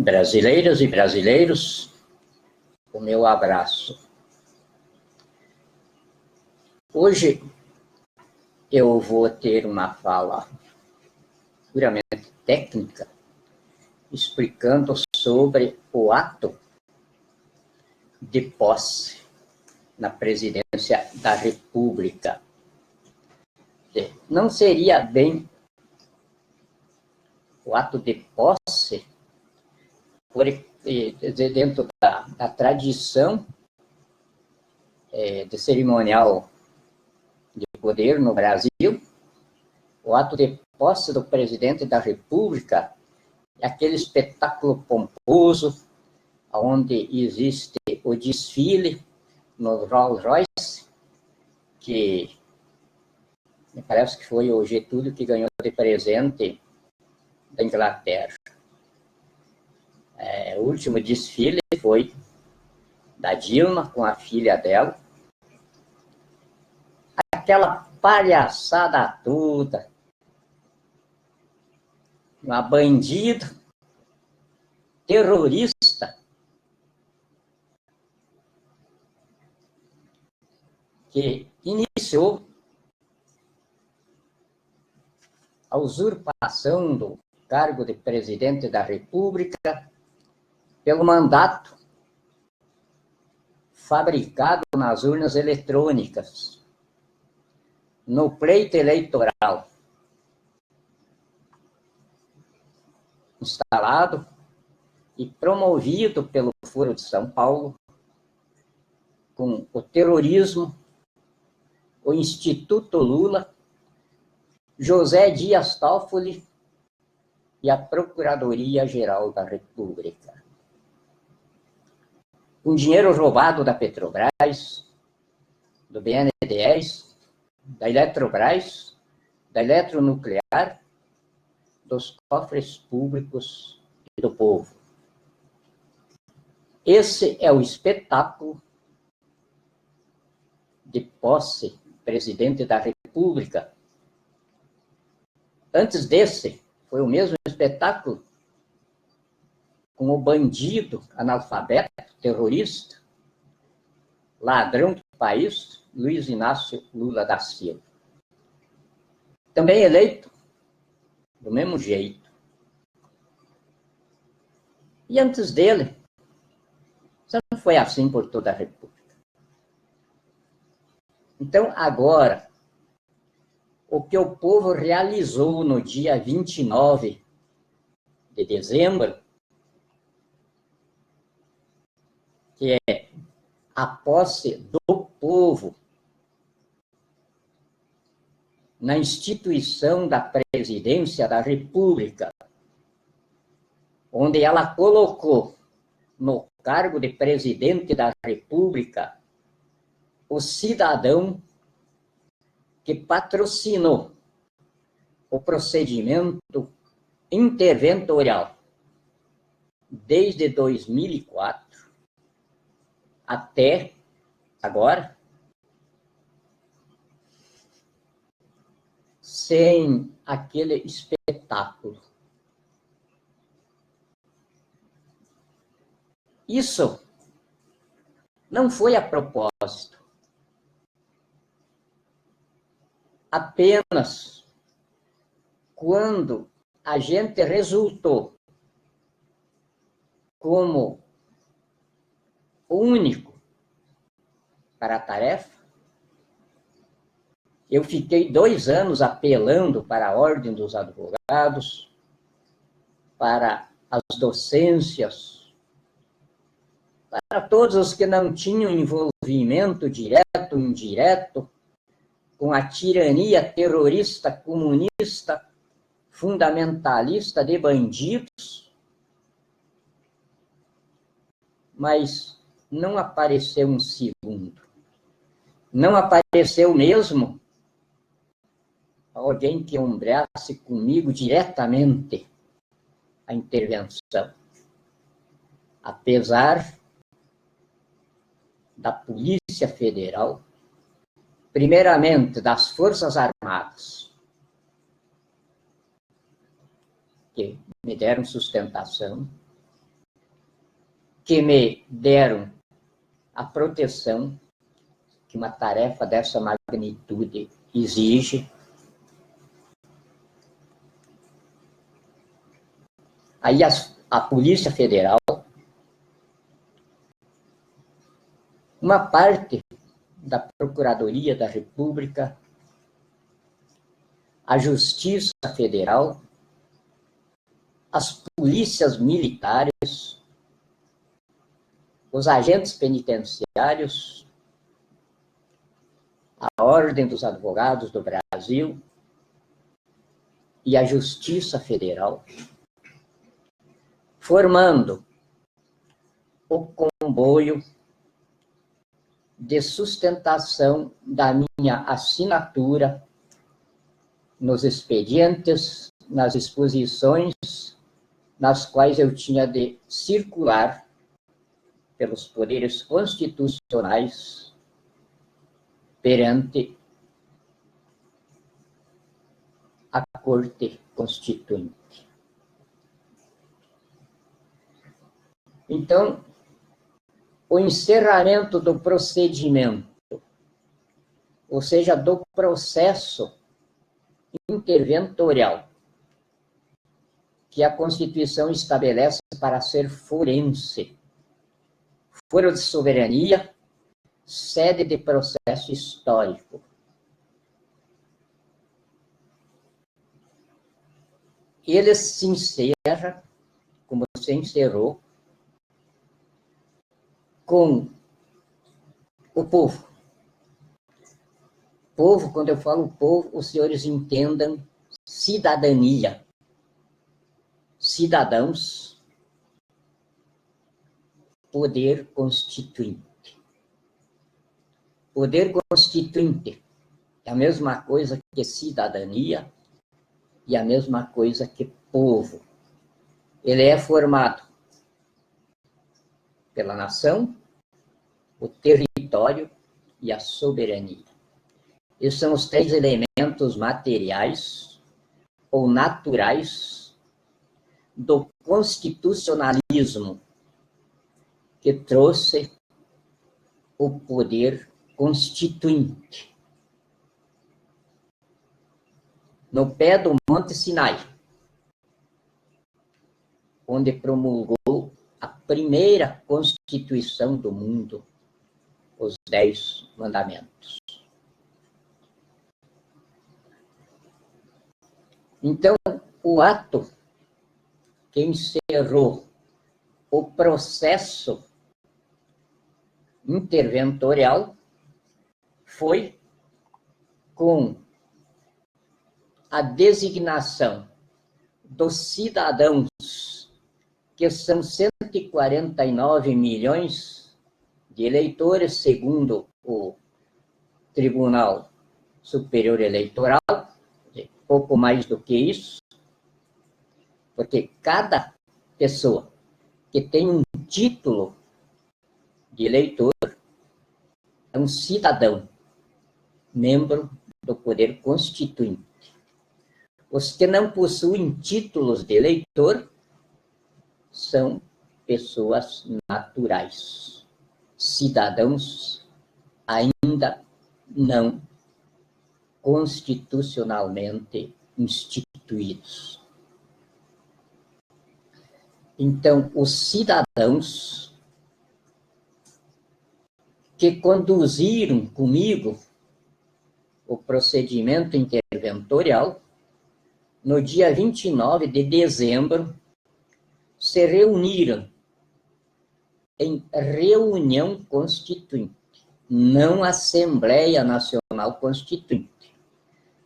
Brasileiras e brasileiros, o meu abraço. Hoje eu vou ter uma fala puramente técnica, explicando sobre o ato de posse na presidência da República. Não seria bem o ato de posse, dentro da tradição de cerimonial de poder no Brasil, o ato de posse do presidente da República é aquele espetáculo pomposo, onde existe o desfile no Rolls Royce, que me parece que foi o Getúlio que ganhou de presente da Inglaterra. O último desfile foi da Dilma com a filha dela. Aquela palhaçada toda. Uma bandida, terrorista, que iniciou a usurpação do cargo de presidente da República pelo mandato fabricado nas urnas eletrônicas, no pleito eleitoral, instalado e promovido pelo Foro de São Paulo, com o terrorismo, o Instituto Lula, José Dias Toffoli e a Procuradoria-Geral da República. Com dinheiro roubado da Petrobras, do BNDES, da Eletrobras, da Eletronuclear, dos cofres públicos e do povo. Esse é o espetáculo de posse do presidente da República. Antes desse, foi o mesmo espetáculo com o bandido, analfabeto, terrorista, ladrão do país, Luiz Inácio Lula da Silva. Também eleito do mesmo jeito. E antes dele, isso não foi assim por toda a República. Então, agora, o que o povo realizou no dia 29 de dezembro, que é a posse do povo na instituição da presidência da República, onde ela colocou no cargo de presidente da República o cidadão que patrocinou o procedimento interventorial desde 2004 até agora, sem aquele espetáculo. Isso não foi a propósito. Apenas quando a gente resultou como único para a tarefa, eu fiquei 2 anos apelando para a Ordem dos Advogados, para as docências, para todos os que não tinham envolvimento direto ou indireto com a tirania terrorista, comunista, fundamentalista de bandidos, mas não apareceu um segundo. Não apareceu mesmo alguém que ombreasse comigo diretamente a intervenção. Apesar da Polícia Federal, primeiramente das Forças Armadas, que me deram sustentação, que me deram a proteção que uma tarefa dessa magnitude exige. Aí a Polícia Federal, uma parte da Procuradoria da República, a Justiça Federal, as polícias militares, os agentes penitenciários, a Ordem dos Advogados do Brasil e a Justiça Federal, formando o comboio de sustentação da minha assinatura nos expedientes, nas exposições nas quais eu tinha de circular pelos poderes constitucionais perante a Corte Constituinte. Então, o encerramento do procedimento, ou seja, do processo interventorial, que a Constituição estabelece para ser forense, foro de soberania, sede de processo histórico. Ele se encerra, como se encerrou, com o povo. Povo, quando eu falo povo, os senhores entendam cidadania. Cidadãos, poder constituinte. Poder constituinte é a mesma coisa que cidadania e a mesma coisa que povo. Ele é formado pela nação, o território e a soberania. Esses são os três elementos materiais ou naturais do constitucionalismo que trouxe o poder constituinte. No pé do Monte Sinai, onde promulgou a primeira Constituição do mundo, os 10 Mandamentos. Então, o ato que encerrou o processo interventorial foi com a designação dos cidadãos, que são 149 milhões de eleitores, segundo o Tribunal Superior Eleitoral, pouco mais do que isso, porque cada pessoa que tem um título de eleitor é um cidadão, membro do poder constituinte. Os que não possuem títulos de eleitor são pessoas naturais, cidadãos ainda não constitucionalmente instituídos. Então, os cidadãos que conduziram comigo o procedimento interventorial, no dia 29 de dezembro, se reuniram em reunião constituinte, não Assembleia Nacional Constituinte.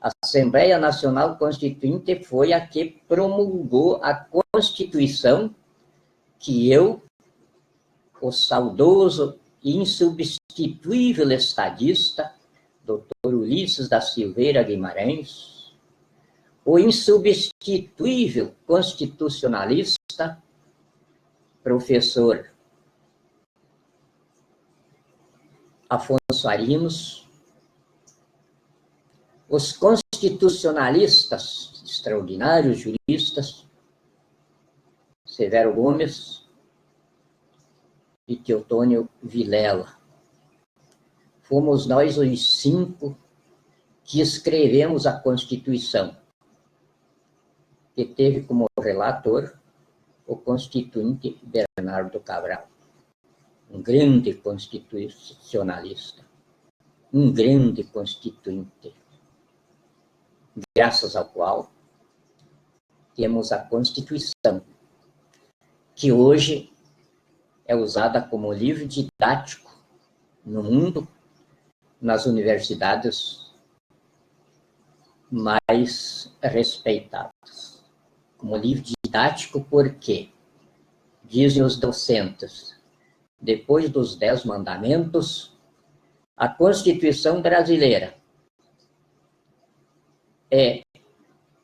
A Assembleia Nacional Constituinte foi a que promulgou a Constituição que eu, o saudoso e insubstituível estadista, Dr. Ulisses da Silveira Guimarães, o insubstituível constitucionalista, professor Afonso Arinos, os constitucionalistas, extraordinários juristas, Severo Gomes, e Teotônio Vilela. Fomos nós os 5 que escrevemos a Constituição, que teve como relator o constituinte Bernardo Cabral, um grande constitucionalista, um grande constituinte, graças ao qual temos a Constituição, que hoje é usada como livro didático no mundo, nas universidades mais respeitadas. Como livro didático, porque, dizem os docentes, depois dos 10 mandamentos, a Constituição brasileira é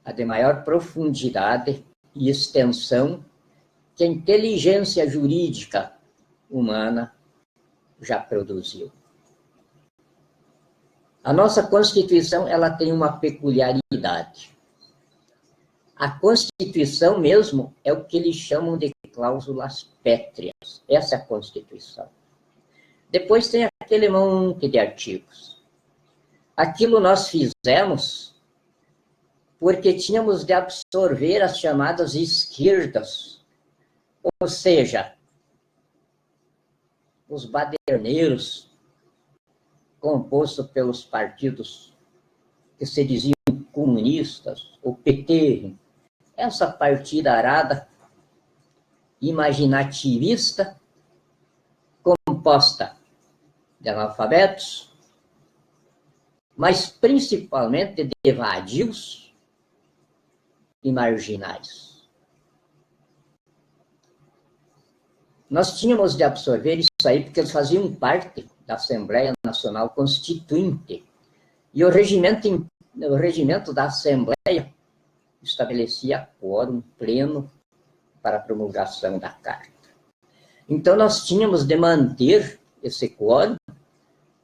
a de maior profundidade e extensão que a inteligência jurídica humana já produziu. A nossa Constituição, ela tem uma peculiaridade. A Constituição mesmo é o que eles chamam de cláusulas pétreas. Essa é a Constituição. Depois tem aquele monte de artigos. Aquilo nós fizemos porque tínhamos de absorver as chamadas esquerdas, ou seja, os baderneiros, composto pelos partidos que se diziam comunistas, o PT, essa partida arada imaginativista, composta de analfabetos, mas principalmente de vadios e marginais. Nós tínhamos de absorver isso aí porque eles faziam parte da Assembleia Nacional Constituinte. E o regimento da Assembleia estabelecia quórum pleno para a promulgação da Carta. Então, nós tínhamos de manter esse quórum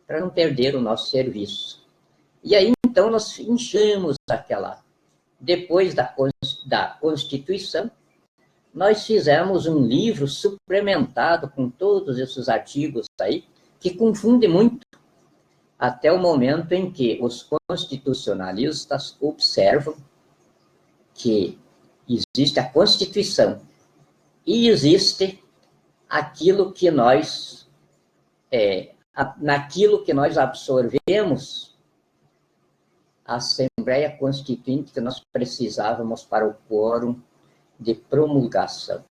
para não perder o nosso serviço. E aí, então, nós inchamos aquela. Depois da Constituição, nós fizemos um livro suplementado com todos esses artigos aí, que confunde muito, até o momento em que os constitucionalistas observam que existe a Constituição e existe aquilo que nós, naquilo que nós absorvemos, a Assembleia Constituinte que nós precisávamos para o quórum de promulgação.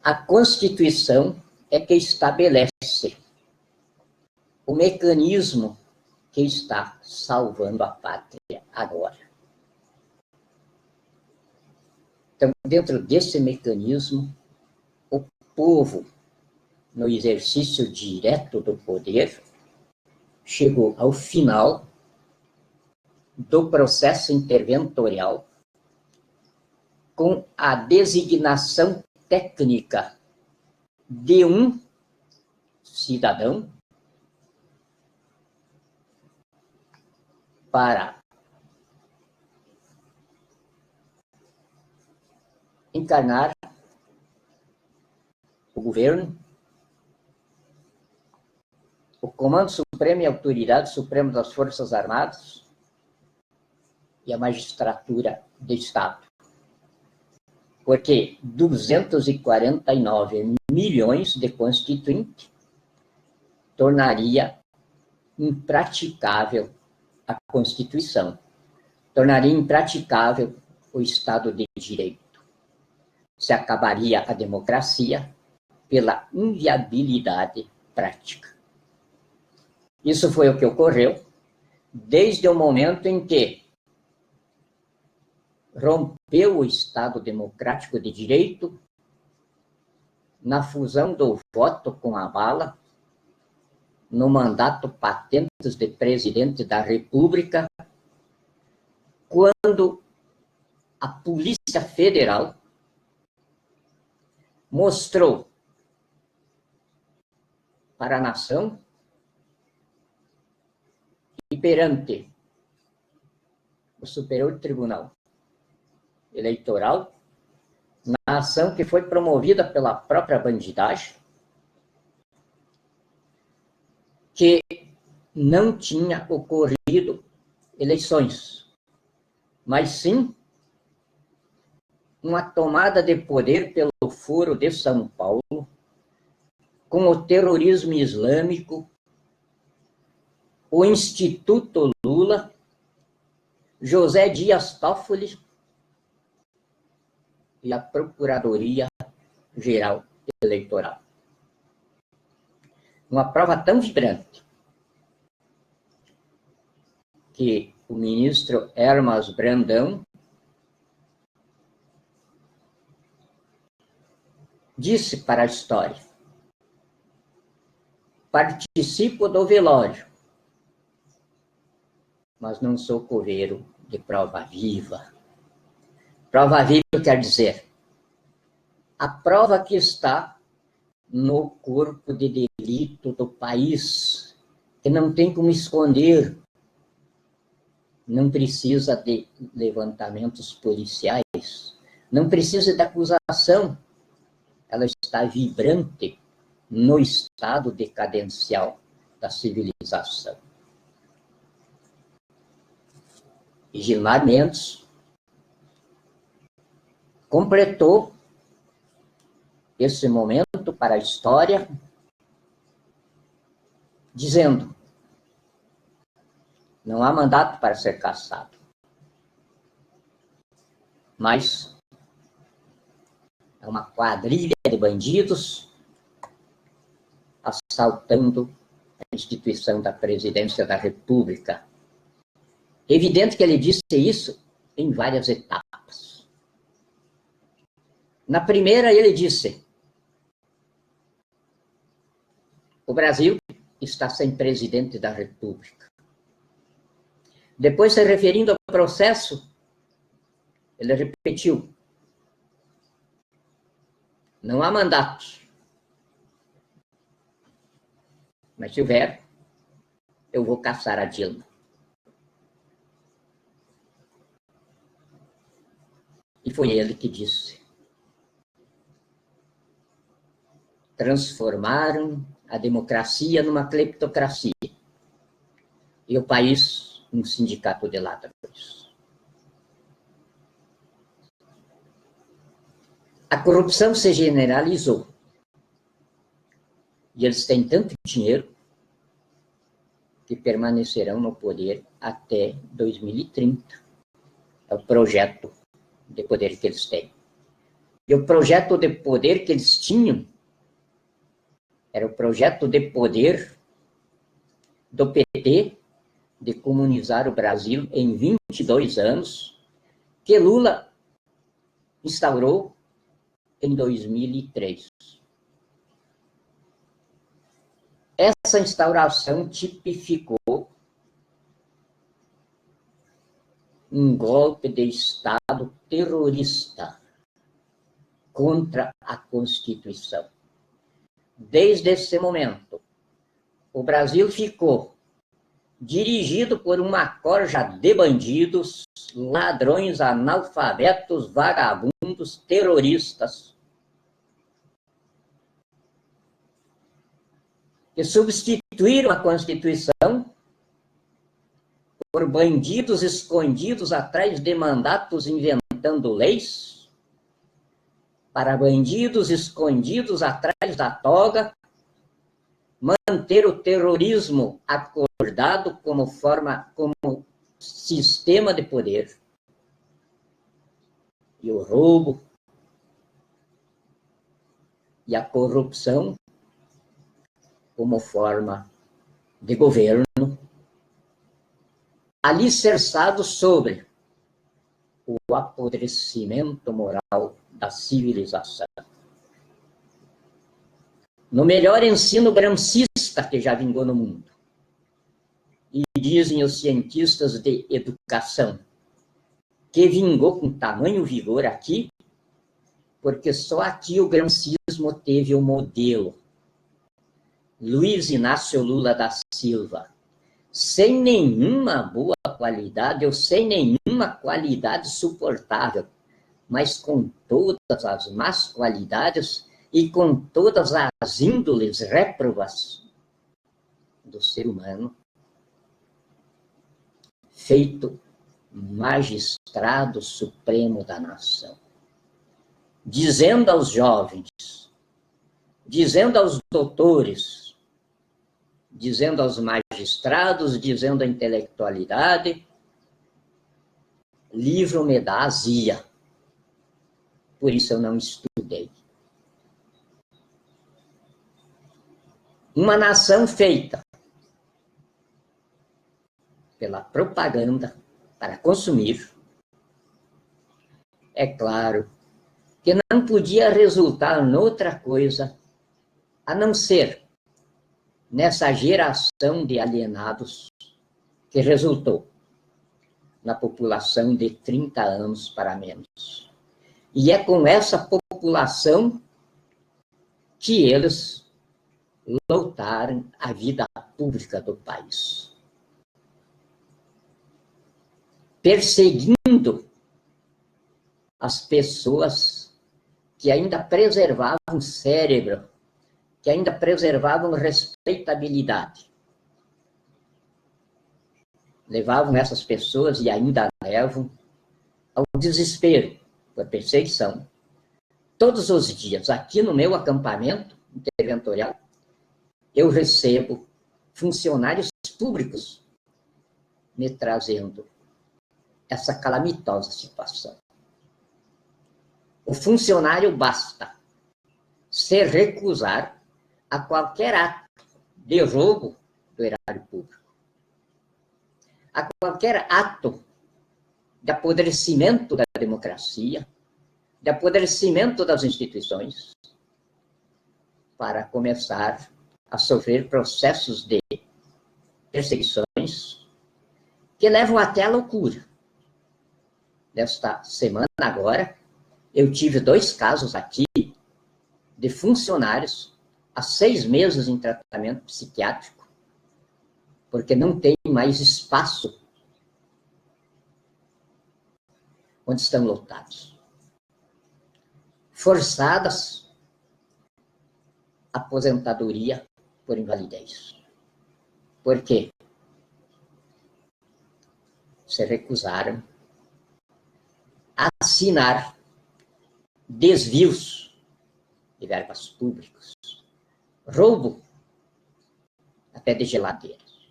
A Constituição é que estabelece o mecanismo que está salvando a pátria agora. Então, dentro desse mecanismo, o povo, no exercício direto do poder, chegou ao final do processo interventorial com a designação técnica de um cidadão para encarnar o governo, o Comando Supremo e a Autoridade Suprema das Forças Armadas e a magistratura do Estado. Porque 249 milhões de constituinte tornaria impraticável a Constituição, tornaria impraticável o Estado de Direito. Se acabaria a democracia pela inviabilidade prática. Isso foi o que ocorreu desde o momento em que rompeu o Estado democrático de direito na fusão do voto com a bala, no mandato patentes de presidente da República, quando a Polícia Federal mostrou para a nação e perante o Superior Tribunal Eleitoral, ação que foi promovida pela própria bandidagem, que não tinha ocorrido eleições, mas sim uma tomada de poder pelo Foro de São Paulo, com o terrorismo islâmico, o Instituto Lula, José Dias Toffoli e a Procuradoria-Geral Eleitoral. Uma prova tão vibrante que o ministro Hermas Brandão disse para a história: participo do velório, mas não sou coveiro de prova viva. Prova viva quer dizer a prova que está no corpo de delito do país, que não tem como esconder, não precisa de levantamentos policiais, não precisa de acusação, ela está vibrante no estado decadencial da civilização. E Gilmar Mendes completou esse momento para a história, dizendo: não há mandato para ser cassado, mas é uma quadrilha de bandidos assaltando a instituição da presidência da República. Evidente que ele disse isso em várias etapas. Na primeira, ele disse: o Brasil está sem presidente da República. Depois, se referindo ao processo, ele repetiu: não há mandato. Mas se houver, eu vou caçar a Dilma. E foi ele que disse: transformaram a democracia numa cleptocracia e o país num sindicato de ladrões. A corrupção se generalizou e eles têm tanto dinheiro que permanecerão no poder até 2030. É o projeto de poder que eles têm. E o projeto de poder que eles tinham era o projeto de poder do PT de comunizar o Brasil em 22 anos, que Lula instaurou em 2003. Essa instauração tipificou um golpe de Estado terrorista contra a Constituição. Desde esse momento, o Brasil ficou dirigido por uma corja de bandidos, ladrões, analfabetos, vagabundos, terroristas, que substituíram a Constituição por bandidos escondidos atrás de mandatos inventando leis, para bandidos escondidos atrás da toga, manter o terrorismo acordado como sistema de poder. E o roubo e a corrupção como forma de governo, alicerçado sobre o apodrecimento moral da civilização. No melhor ensino gramscista que já vingou no mundo. E dizem os cientistas de educação que vingou com tamanho vigor aqui, porque só aqui o gramscismo teve o modelo. Luiz Inácio Lula da Silva, sem nenhuma boa qualidade ou sem nenhuma qualidade suportável, mas com todas as más qualidades e com todas as índoles réprovas do ser humano, feito magistrado supremo da nação, dizendo aos jovens, dizendo aos doutores, dizendo aos magistrados, dizendo à intelectualidade: livro-me da azia, por isso eu não estudei. Uma nação feita pela propaganda para consumir, é claro que não podia resultar noutra coisa a não ser nessa geração de alienados que resultou na população de 30 anos para menos. E é com essa população que eles lotaram a vida pública do país, perseguindo as pessoas que ainda preservavam o cérebro, que ainda preservavam respeitabilidade. Levavam essas pessoas, e ainda levam, ao desespero por perseguição. Todos os dias, aqui no meu acampamento interventorial, eu recebo funcionários públicos me trazendo essa calamitosa situação. O funcionário basta se recusar a qualquer ato de roubo do erário público, a qualquer ato de apodrecimento da democracia, de apodrecimento das instituições, para começar a sofrer processos de perseguições que levam até a loucura. Nesta semana agora, eu tive 2 casos aqui de funcionários há 6 meses em tratamento psiquiátrico, porque não tem mais espaço onde estão lotados. Forçadas à aposentadoria por invalidez. Por quê? Se recusaram a assinar desvios de verbas públicas, roubo até de geladeiras.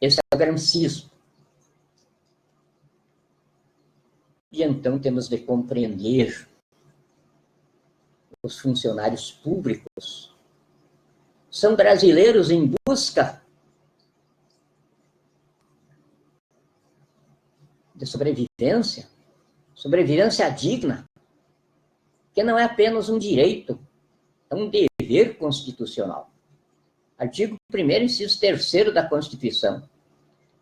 Esse é o gramscismo. E então temos de compreender os funcionários públicos são brasileiros em busca de sobrevivência, sobrevivência digna, que não é apenas um direito, é um dever constitucional. Artigo 1º, inciso 3º da Constituição,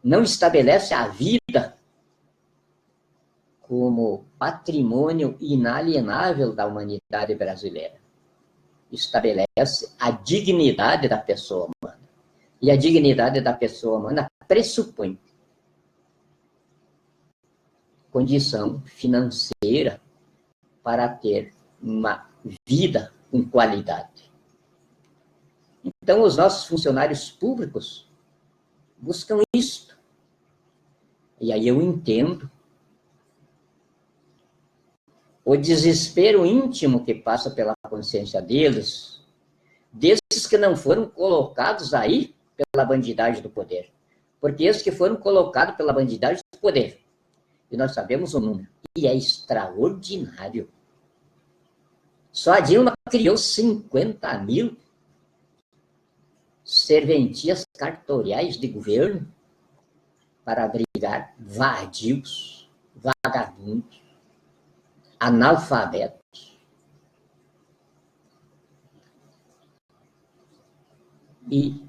não estabelece a vida como patrimônio inalienável da humanidade brasileira. Estabelece a dignidade da pessoa humana. E a dignidade da pessoa humana pressupõe condição financeira para ter uma vida com qualidade. Então, os nossos funcionários públicos buscam isto. E aí eu entendo o desespero íntimo que passa pela consciência deles, desses que não foram colocados aí pela bandidagem do poder. Porque esses que foram colocados pela bandidagem do poder, e nós sabemos o número, e é extraordinário. Só a Dilma criou 50.000 serventias cartoriais de governo para abrigar vadios, vagabundos, analfabetos. E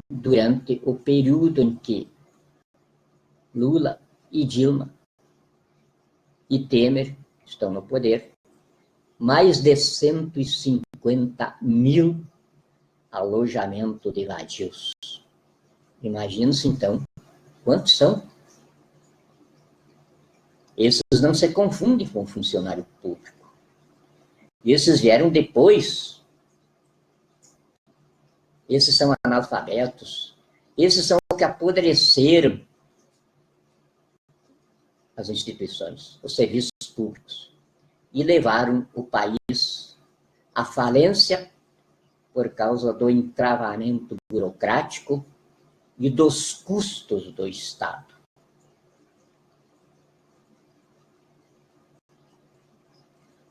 durante o período em que Lula e Dilma e Temer estão no poder, mais de 150.000 alojamentos de vadios. Imagina-se, então, quantos são? Esses não se confundem com o funcionário público. Esses vieram depois. Esses são analfabetos. Esses são os que apodreceram as instituições, os serviços públicos, e levaram o país à falência por causa do entravamento burocrático e dos custos do Estado.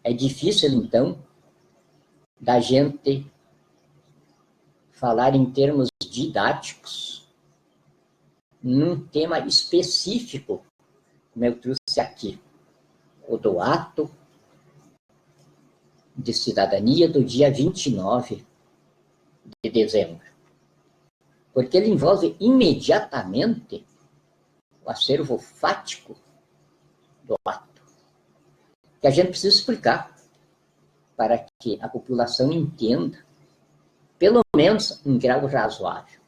É difícil, então, da gente falar em termos didáticos num tema específico, como eu trouxe aqui, o do ato de cidadania do dia 29 de dezembro. Porque ele envolve imediatamente o acervo fático do ato, que a gente precisa explicar para que a população entenda, pelo menos em grau razoável.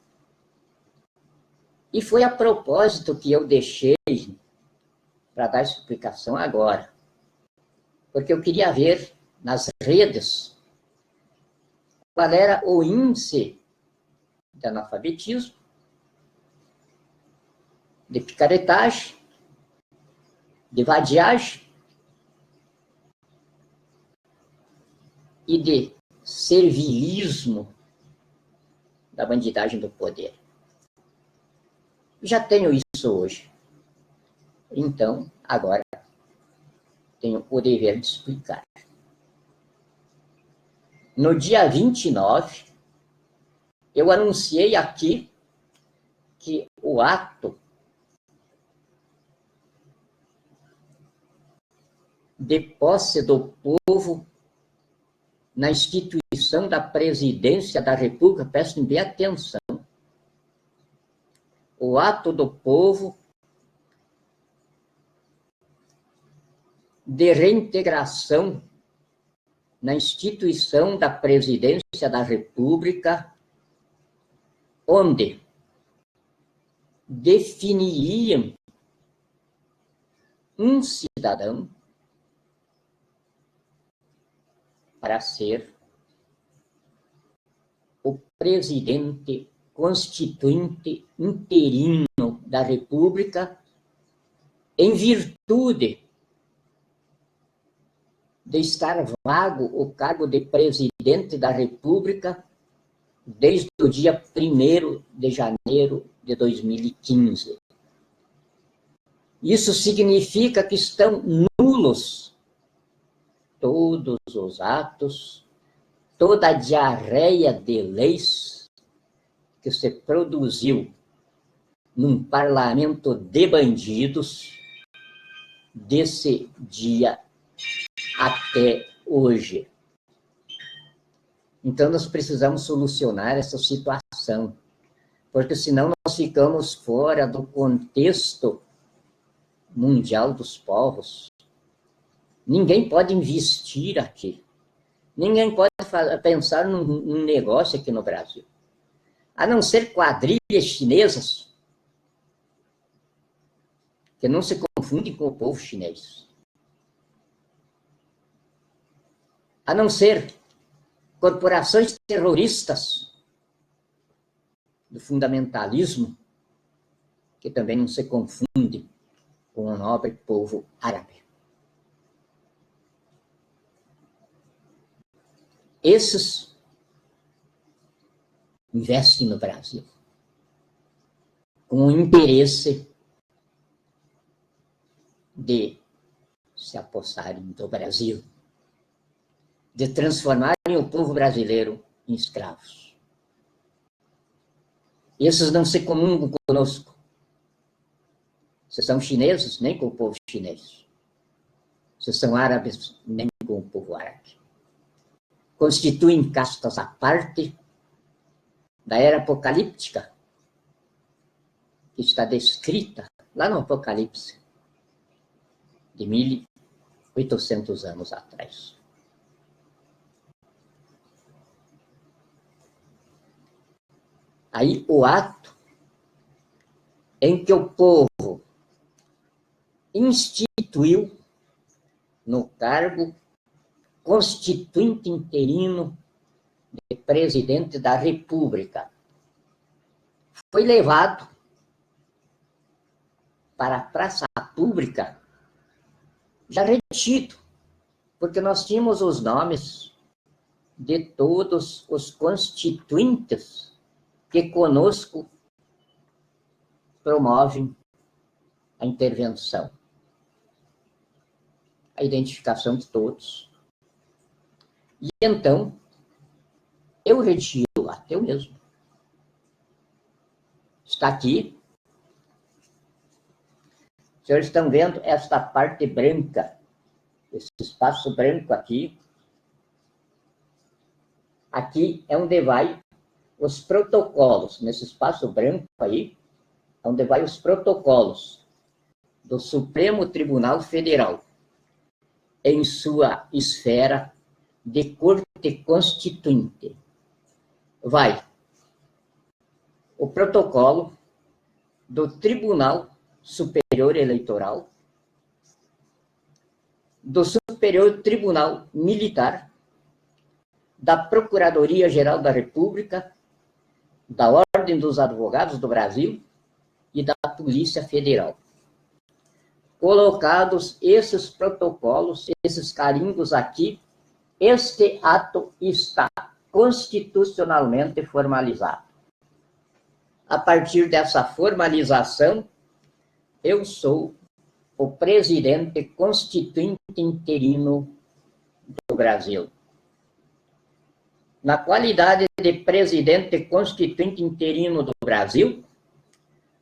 E foi a propósito que eu deixei para dar explicação agora, porque eu queria ver nas redes qual era o índice de analfabetismo, de picaretagem, de vadiagem e de servilismo da bandidagem do poder. Já tenho isso hoje. Então, agora, tenho o dever de explicar. No dia 29, eu anunciei aqui que o ato de posse do povo na instituição da presidência da República, prestem bem atenção, o ato do povo de reintegração na instituição da presidência da República, onde definiriam um cidadão para ser o presidente constituinte interino da República, em virtude de estar vago o cargo de presidente da República desde o dia 1º de janeiro de 2015. Isso significa que estão nulos todos os atos, toda a diarreia de leis que se produziu num parlamento de bandidos desse dia até hoje. Então, nós precisamos solucionar essa situação, porque senão nós ficamos fora do contexto mundial dos povos. Ninguém pode investir aqui. Ninguém pode pensar num negócio aqui no Brasil. A não ser quadrilhas chinesas, que não se confundem com o povo chinês. A não ser corporações terroristas do fundamentalismo, que também não se confundem com o nobre povo árabe. Esses investem no Brasil com o interesse de se apossarem do Brasil, de transformarem o povo brasileiro em escravos. Esses não se comungam conosco. Se são chineses, nem com o povo chinês. Se são árabes, nem com o povo árabe. Constituem castas à parte da era apocalíptica, que está descrita lá no Apocalipse, de 1.800 anos atrás. Aí o ato em que o povo instituiu no cargo constituinte interino de presidente da República. Foi levado para a praça pública já retido, porque nós tínhamos os nomes de todos os constituintes que conosco promovem a intervenção, a identificação de todos. E então, eu retiro, até eu mesmo. Está aqui. Os senhores estão vendo esta parte branca, esse espaço branco aqui. Aqui é onde vai os protocolos, nesse espaço branco aí, é onde vai os protocolos do Supremo Tribunal Federal, em sua esfera de corte constituinte. Vai o protocolo do Tribunal Superior Eleitoral, do Superior Tribunal Militar, da Procuradoria-Geral da República, da Ordem dos Advogados do Brasil e da Polícia Federal. Colocados esses protocolos, esses carimbos aqui, este ato está constitucionalmente formalizado. A partir dessa formalização, eu sou o presidente constituinte interino do Brasil. Na qualidade de presidente constituinte interino do Brasil,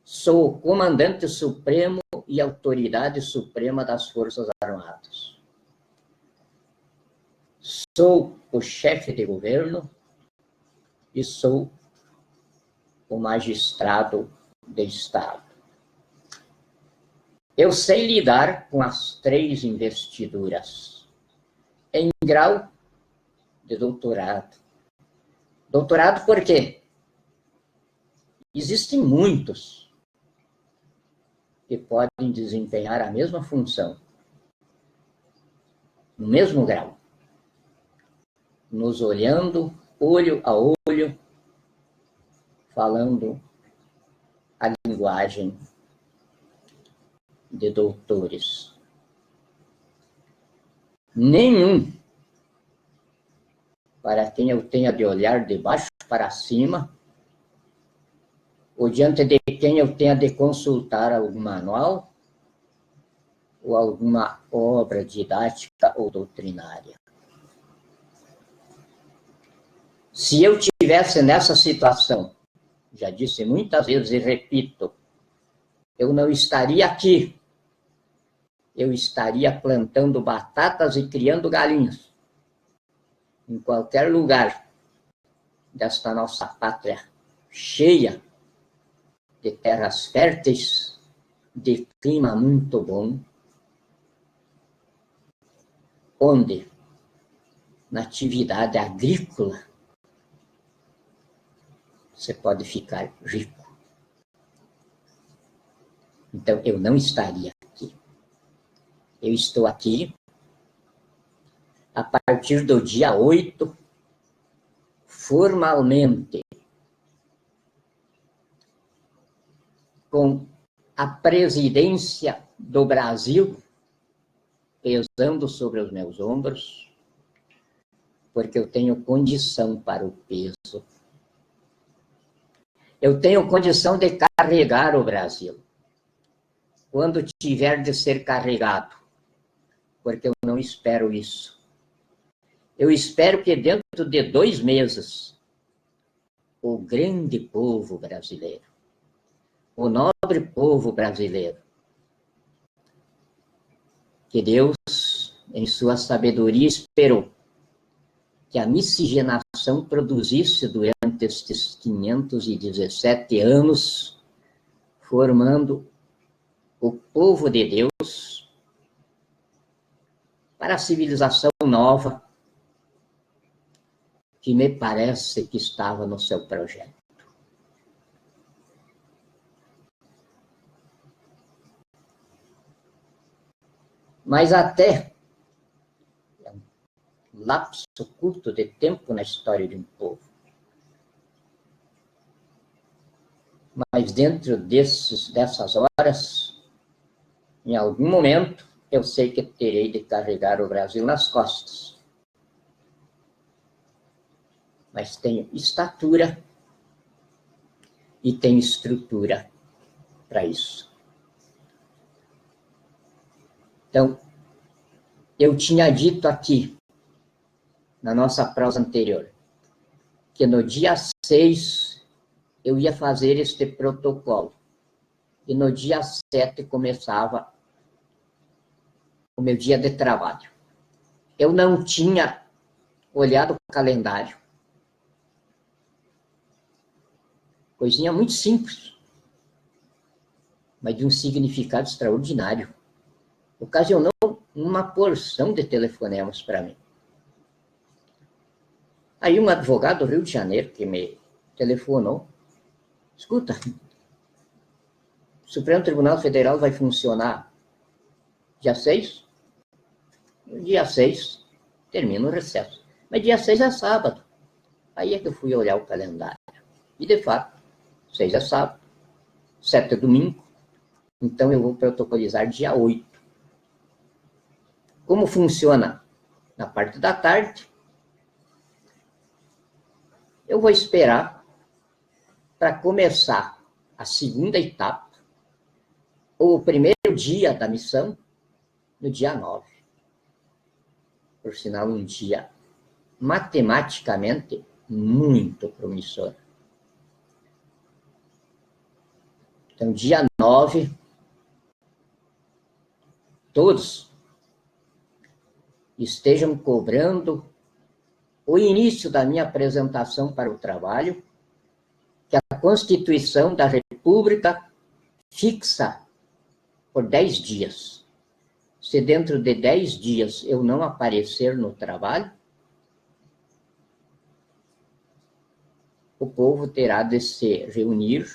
sou comandante supremo e autoridade suprema das Forças Armadas. Sou o chefe de governo e sou o magistrado de Estado. Eu sei lidar com as 3 investiduras em grau de doutorado. Doutorado por quê? Existem muitos que podem desempenhar a mesma função, no mesmo grau, nos olhando olho a olho, falando a linguagem de doutores. Nenhum para quem eu tenha de olhar de baixo para cima, ou diante de quem eu tenha de consultar algum manual, ou alguma obra didática ou doutrinária. Se eu tivesse nessa situação, já disse muitas vezes e repito, eu não estaria aqui. Eu estaria plantando batatas e criando galinhas em qualquer lugar desta nossa pátria cheia de terras férteis, de clima muito bom, onde, na atividade agrícola, você pode ficar rico. Então, eu não estaria aqui. Eu estou aqui a partir do dia 8, formalmente, com a presidência do Brasil pesando sobre os meus ombros, porque eu tenho condição para o peso. Eu tenho condição de carregar o Brasil, quando tiver de ser carregado, porque eu não espero isso. Eu espero que dentro de 2 meses, o grande povo brasileiro, o nobre povo brasileiro, que Deus, em sua sabedoria, esperou que a miscigenação produzisse durante estes 517 anos, formando o povo de Deus para a civilização nova, que me parece que estava no seu projeto. Mas até um lapso curto de tempo na história de um povo. Mas dentro dessas horas, em algum momento, eu sei que terei de carregar o Brasil nas costas. Mas tenho estatura e tenho estrutura para isso. Então, eu tinha dito aqui, na nossa prosa anterior, que no dia 6 eu ia fazer este protocolo. E no dia 7 começava o meu dia de trabalho. Eu não tinha olhado o calendário. Coisinha muito simples, mas de um significado extraordinário. Ocasionou uma porção de telefonemas para mim. Aí um advogado do Rio de Janeiro que me telefonou, escuta, o Supremo Tribunal Federal vai funcionar dia 6? Dia 6 termina o recesso. Mas dia 6 é sábado. Aí é que eu fui olhar o calendário. E, de fato, 6 é sábado, 7 é domingo. Então, eu vou protocolizar dia 8. Como funciona na parte da tarde, eu vou esperar para começar a segunda etapa, ou o primeiro dia da missão, no dia 9. Por sinal, um dia matematicamente muito promissor. Então, dia 9, todos estejam cobrando o início da minha apresentação para o trabalho, que a Constituição da República fixa por 10 dias. Se dentro de 10 dias eu não aparecer no trabalho, o povo terá de se reunir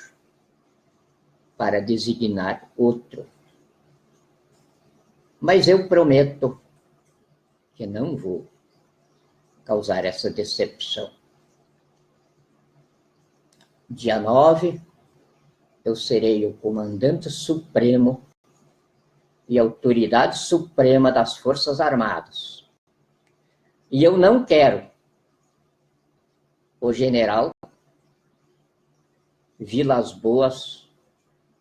para designar outro. Mas eu prometo que não vou causar essa decepção. Dia 9, eu serei o comandante supremo e autoridade suprema das Forças Armadas. E eu não quero o general Vilas Boas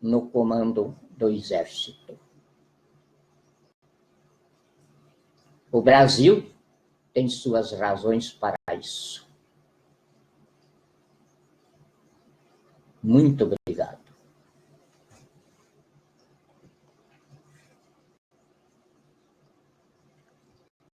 no comando do Exército. O Brasil tem suas razões para isso. Muito obrigado.